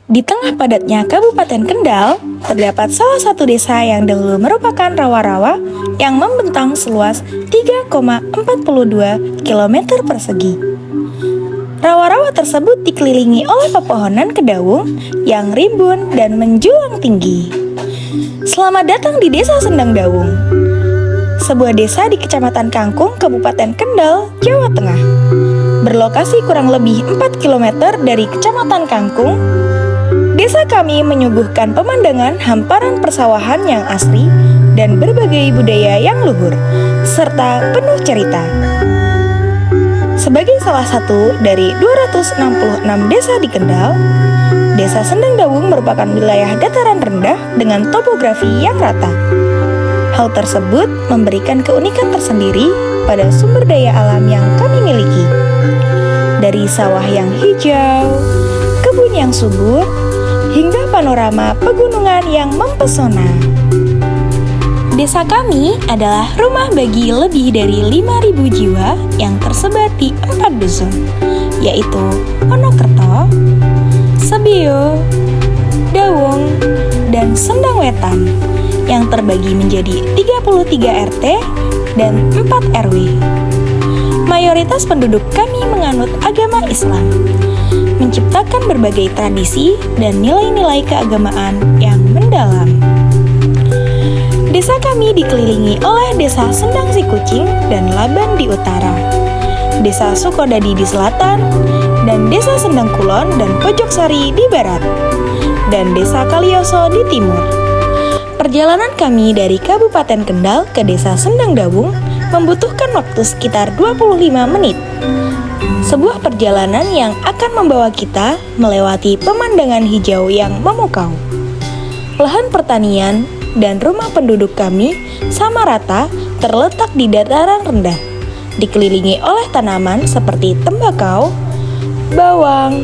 Di tengah padatnya Kabupaten Kendal, terdapat salah satu desa yang dahulu merupakan rawa-rawa yang membentang seluas 3,42 km persegi. Rawa-rawa tersebut dikelilingi oleh pepohonan kedaung yang rimbun dan menjulang tinggi. Selamat datang di Desa Sendang Dawung, sebuah desa di Kecamatan Kangkung, Kabupaten Kendal, Jawa Tengah. Berlokasi kurang lebih 4 km dari Kecamatan Kangkung, desa kami menyuguhkan pemandangan hamparan persawahan yang asri dan berbagai budaya yang luhur, serta penuh cerita. Sebagai salah satu dari 266 desa di Kendal, Desa Sendang Dawung merupakan wilayah dataran rendah dengan topografi yang rata. Hal tersebut memberikan keunikan tersendiri pada sumber daya alam yang kami miliki. Dari sawah yang hijau, kebun yang subur, hingga panorama pegunungan yang mempesona. Desa kami adalah rumah bagi lebih dari 5.000 jiwa yang tersebar di 4 dusun, yaitu Wonokerto, Sebio, Dawung, dan Sendang Wetan, yang terbagi menjadi 33 RT dan 4 RW. Mayoritas penduduk kami menganut agama Islam, menciptakan berbagai tradisi dan nilai-nilai keagamaan yang mendalam. Desa kami dikelilingi oleh Desa Sendang Sikucing dan Laban di utara, Desa Sukodadi di selatan, dan Desa Sendang Kulon dan Pojoksari di barat, dan Desa Kalioso di timur. Perjalanan kami dari Kabupaten Kendal ke Desa Sendang Dawung membutuhkan waktu sekitar 25 menit. Sebuah perjalanan yang akan membawa kita melewati pemandangan hijau yang memukau. Lahan pertanian dan rumah penduduk kami sama rata terletak di dataran rendah, dikelilingi oleh tanaman seperti tembakau, bawang,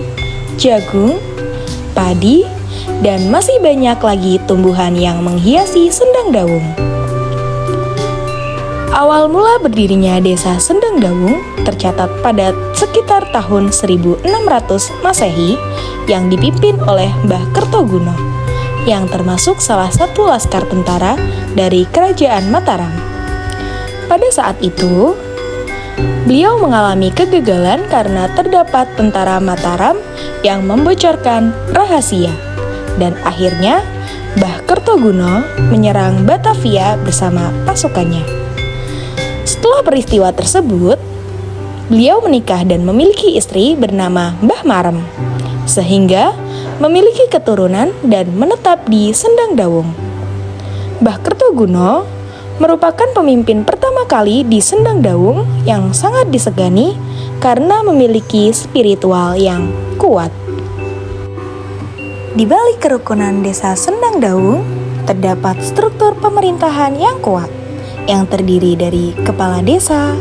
jagung, padi, dan masih banyak lagi tumbuhan yang menghiasi Sendang Dawung. Awal mula berdirinya Desa Sendang Dawung tercatat pada sekitar tahun 1600 Masehi yang dipimpin oleh Mbah Kertoguno, yang termasuk salah satu laskar tentara dari Kerajaan Mataram. Pada saat itu, beliau mengalami kegagalan karena terdapat tentara Mataram yang membocorkan rahasia, dan akhirnya Mbah Kertoguno menyerang Batavia bersama pasukannya. Setelah peristiwa tersebut, beliau menikah dan memiliki istri bernama Mbah Marem, sehingga memiliki keturunan dan menetap di Sendang Dawung. Mbah Kertoguno merupakan pemimpin pertama kali di Sendang Dawung yang sangat disegani karena memiliki spiritual yang kuat. Di balik kerukunan Desa Sendang Dawung, terdapat struktur pemerintahan yang kuat, yang terdiri dari kepala desa,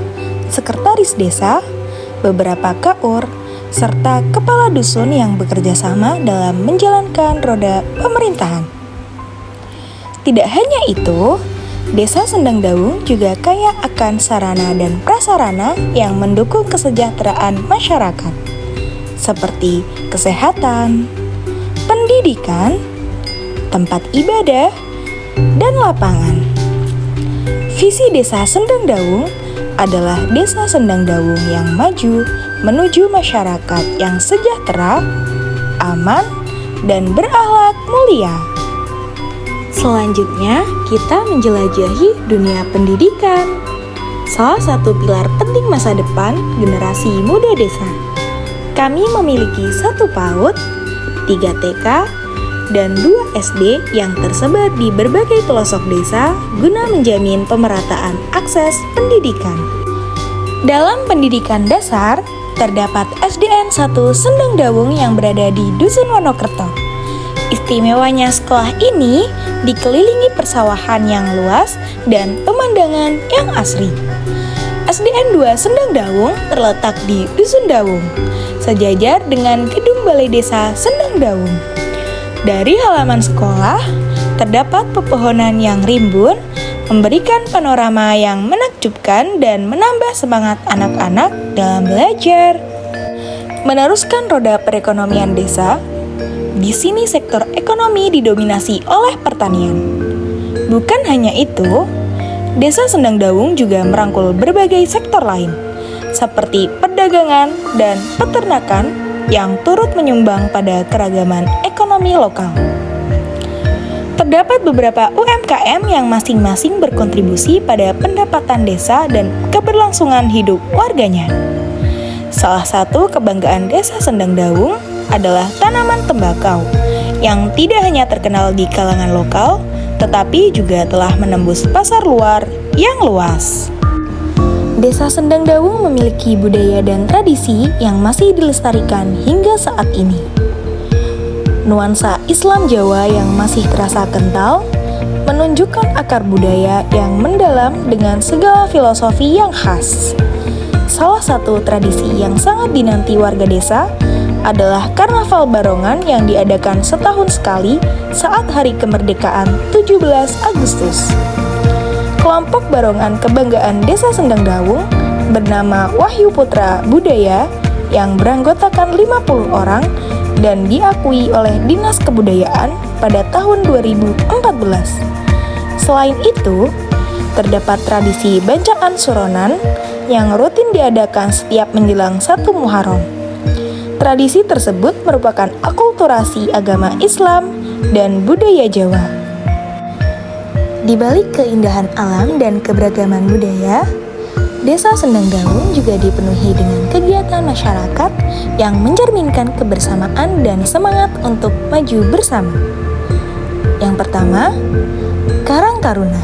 sekretaris desa, beberapa kaur, serta kepala dusun yang bekerja sama dalam menjalankan roda pemerintahan. Tidak hanya itu, Desa Sendang Dawung juga kaya akan sarana dan prasarana yang mendukung kesejahteraan masyarakat, seperti kesehatan, pendidikan, tempat ibadah, dan lapangan. Visi Desa Sendang Dawung adalah Desa Sendang Dawung yang maju menuju masyarakat yang sejahtera, aman, dan berakhlak mulia. Selanjutnya, kita menjelajahi dunia pendidikan, salah satu pilar penting masa depan generasi muda desa. Kami memiliki 1 PAUD, 3 TK, dan 2 SD yang tersebar di berbagai pelosok desa guna menjamin pemerataan akses pendidikan. Dalam pendidikan dasar, terdapat SDN 1 Sendang Dawung yang berada di Dusun Wonokerto. Istimewanya sekolah ini dikelilingi persawahan yang luas dan pemandangan yang asri. SDN 2 Sendang Dawung terletak di Dusun Dawung, sejajar dengan gedung Balai Desa Sendang Dawung. Dari halaman sekolah, terdapat pepohonan yang rimbun, memberikan panorama yang menakjubkan dan menambah semangat anak-anak dalam belajar. Meneruskan roda perekonomian desa, Di sini sektor ekonomi didominasi oleh pertanian. Bukan hanya itu, Desa Sendangdawung juga merangkul berbagai sektor lain, seperti perdagangan dan peternakan yang turut menyumbang pada keragaman ekonomi lokal. Terdapat beberapa UMKM yang masing-masing berkontribusi pada pendapatan desa dan keberlangsungan hidup warganya. Salah satu kebanggaan Desa Sendangdawung adalah tanaman tembakau yang tidak hanya terkenal di kalangan lokal, tetapi juga telah menembus pasar luar yang luas. Desa Sendangdawung memiliki budaya dan tradisi yang masih dilestarikan hingga saat ini. Nuansa Islam Jawa yang masih terasa kental menunjukkan akar budaya yang mendalam dengan segala filosofi yang khas. Salah satu tradisi yang sangat dinanti warga desa adalah Karnaval Barongan yang diadakan setahun sekali saat Hari Kemerdekaan 17 Agustus. Kelompok Barongan Kebanggaan Desa Sendangdawung bernama Wahyu Putra Budaya yang beranggotakan 50 orang dan diakui oleh Dinas Kebudayaan pada tahun 2014. Selain itu, terdapat tradisi Bancaan Suronan yang rutin diadakan setiap menjelang 1 Muharram. Tradisi tersebut merupakan akulturasi agama Islam dan budaya Jawa. Di balik keindahan alam dan keberagaman budaya, Desa Sendangdawung juga dipenuhi dengan kegiatan masyarakat yang mencerminkan kebersamaan dan semangat untuk maju bersama. Yang pertama, Karang Taruna,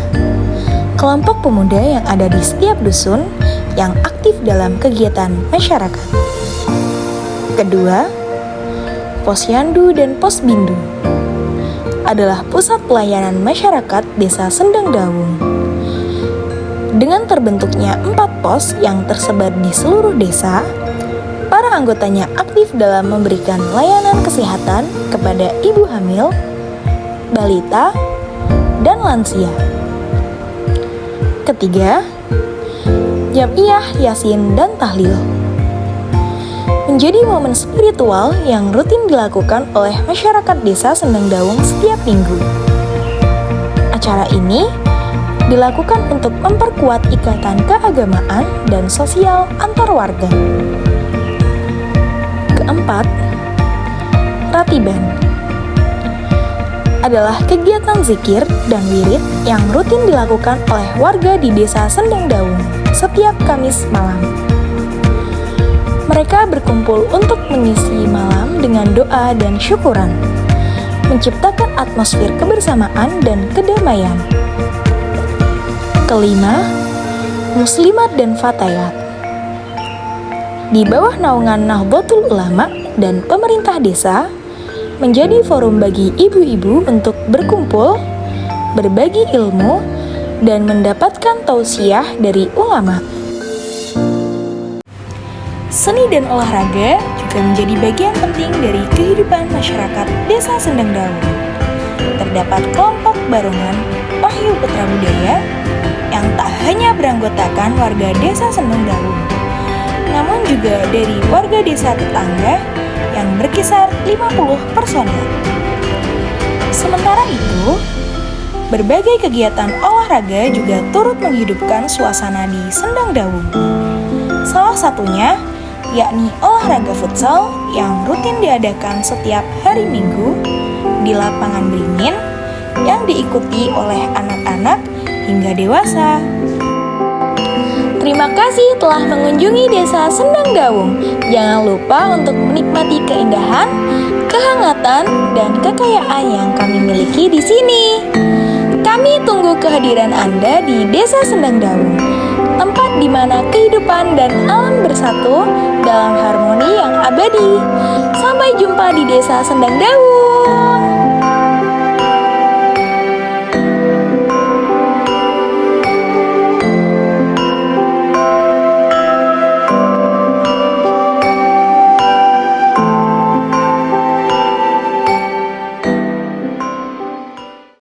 kelompok pemuda yang ada di setiap dusun yang aktif dalam kegiatan masyarakat. Kedua, Posyandu dan Posbindu adalah pusat pelayanan masyarakat Desa Sendangdawung. Dengan terbentuknya 4 pos yang tersebar di seluruh desa, para anggotanya aktif dalam memberikan layanan kesehatan kepada ibu hamil, balita, dan lansia. Ketiga, Jam'iyah Yasin dan Tahlil menjadi momen spiritual yang rutin dilakukan oleh masyarakat Desa Sendangdawung setiap minggu. Acara ini dilakukan untuk memperkuat ikatan keagamaan dan sosial antar warga. Keempat, Ratiban adalah kegiatan zikir dan wirid yang rutin dilakukan oleh warga di Desa Sendangdawung setiap Kamis malam. Mereka berkumpul untuk mengisi malam dengan doa dan syukuran, menciptakan atmosfer kebersamaan dan kedamaian. Kelima, Muslimat dan Fatayat. Di bawah naungan Nahdlatul Ulama dan pemerintah desa, menjadi forum bagi ibu-ibu untuk berkumpul, berbagi ilmu, dan mendapatkan tausiah dari ulama. Seni dan olahraga juga menjadi bagian penting dari kehidupan masyarakat Desa Sendangdawung. Terdapat kelompok Barongan Wahyu Putra Budaya yang tak hanya beranggotakan warga Desa Sendangdawung, namun juga dari warga desa tetangga yang berkisar 50 personil. Sementara itu, berbagai kegiatan olahraga juga turut menghidupkan suasana di Sendangdawung. Salah satunya yakni olahraga futsal yang rutin diadakan setiap hari Minggu di lapangan beringin yang diikuti oleh anak-anak hingga dewasa. Terima kasih telah mengunjungi Desa Sendangdawung. Jangan lupa untuk menikmati keindahan, kehangatan, dan kekayaan yang kami miliki di sini. Kami tunggu kehadiran Anda di Desa Sendangdawung, tempat di mana kehidupan dan alam bersatu dalam harmoni yang abadi. Sampai jumpa di Desa Sendangdawung.